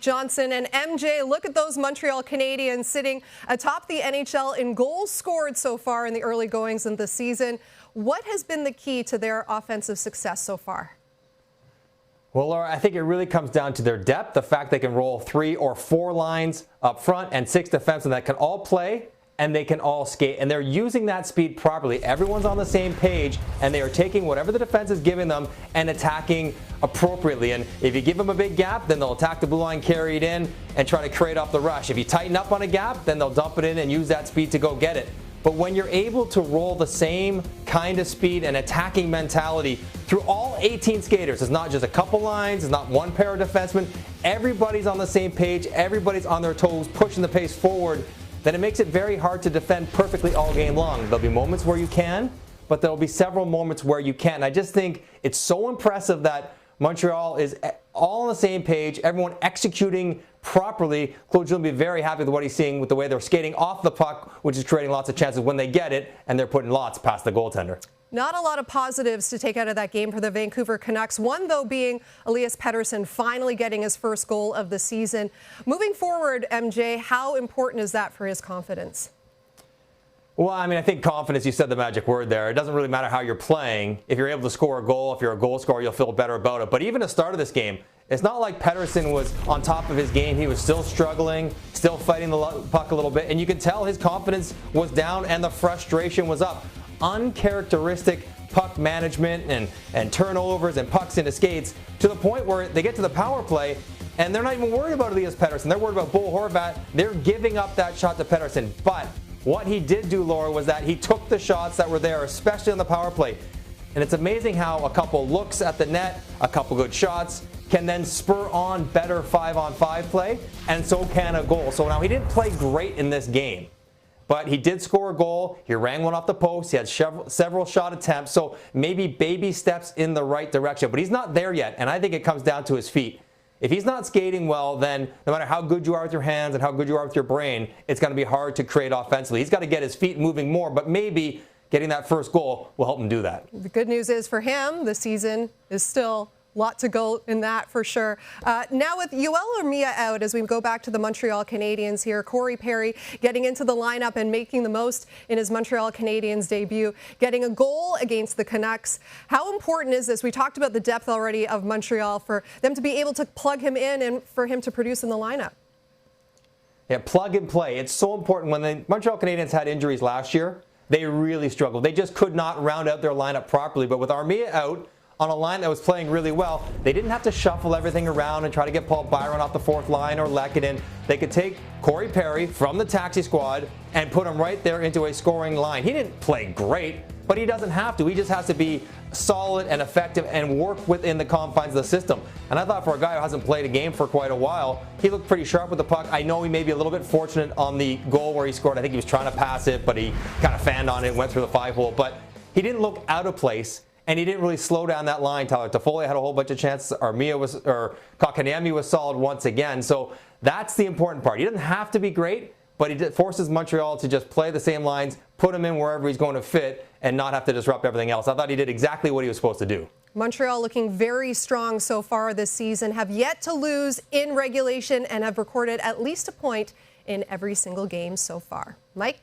Johnson and MJ, look at those Montreal Canadiens sitting atop the NHL in goals scored so far in the early goings of the season. What has been the key to their offensive success so far? Well, Laura, I think it really comes down to their depth, the fact they can roll 3 or 4 lines up front and 6 defensemen that can all play and they can all skate, and they're using that speed properly. Everyone's on the same page, and they are taking whatever the defense is giving them and attacking appropriately. And if you give them a big gap, then they'll attack the blue line, carry it in, and try to create off the rush. If you tighten up on a gap, then they'll dump it in and use that speed to go get it. But when you're able to roll the same kind of speed and attacking mentality through all 18 skaters, it's not just a couple lines, it's not one pair of defensemen, everybody's on the same page, everybody's on their toes, pushing the pace forward, then it makes it very hard to defend perfectly all game long. There'll be moments where you can, but there'll be several moments where you can't. And I just think it's so impressive that Montreal is all on the same page, everyone executing properly. Claude Julien will be very happy with what he's seeing with the way they're skating off the puck, which is creating lots of chances when they get it, and they're putting lots past the goaltender. Not a lot of positives to take out of that game for the Vancouver Canucks. One, though, being Elias Pettersson finally getting his first goal of the season. Moving forward, MJ, how important is that for his confidence? Well, I mean, I think confidence, you said the magic word there. It doesn't really matter how you're playing. If you're able to score a goal, if you're a goal scorer, you'll feel better about it. But even at the start of this game, it's not like Pettersson was on top of his game. He was still struggling, still fighting the puck a little bit. And you could tell his confidence was down and the frustration was up. Uncharacteristic puck management and turnovers and pucks into skates to the point where they get to the power play and they're not even worried about Elias Pettersson. They're worried about Bo Horvat. They're giving up that shot to Pettersson. But what he did do, Laura, was that he took the shots that were there, especially on the power play. And it's amazing how a couple looks at the net, a couple good shots, can then spur on better 5-on-5 play, and so can a goal. So now he didn't play great in this game, but he did score a goal. He rang one off the post. He had several shot attempts, so maybe baby steps in the right direction. But he's not there yet, and I think it comes down to his feet. If he's not skating well, then no matter how good you are with your hands and how good you are with your brain, it's going to be hard to create offensively. He's got to get his feet moving more, but maybe getting that first goal will help him do that. The good news is for him, the season is still a lot to go in that for sure. Now with Yoel Armia out, as we go back to the Montreal Canadiens here, Corey Perry getting into the lineup and making the most in his Montreal Canadiens debut, getting a goal against the Canucks. How important is this? We talked about the depth already of Montreal, for them to be able to plug him in and for him to produce in the lineup. Yeah, plug and play. It's so important. When the Montreal Canadiens had injuries last year, they really struggled. They just could not round out their lineup properly. But with Armia out, on a line that was playing really well, they didn't have to shuffle everything around and try to get Paul Byron off the fourth line or Lehkonen. They could take Corey Perry from the taxi squad and put him right there into a scoring line. He didn't play great, but he doesn't have to. He just has to be solid and effective and work within the confines of the system. And I thought for a guy who hasn't played a game for quite a while, he looked pretty sharp with the puck. I know he may be a little bit fortunate on the goal where he scored. I think he was trying to pass it, but he kind of fanned on it and went through the 5-hole. But he didn't look out of place. And he didn't really slow down that line. Tyler Toffoli had a whole bunch of chances. Kotkaniemi was solid once again. So that's the important part. He doesn't have to be great, but he forces Montreal to just play the same lines, put him in wherever he's going to fit, and not have to disrupt everything else. I thought he did exactly what he was supposed to do. Montreal looking very strong so far this season, have yet to lose in regulation and have recorded at least a point in every single game so far. Mike?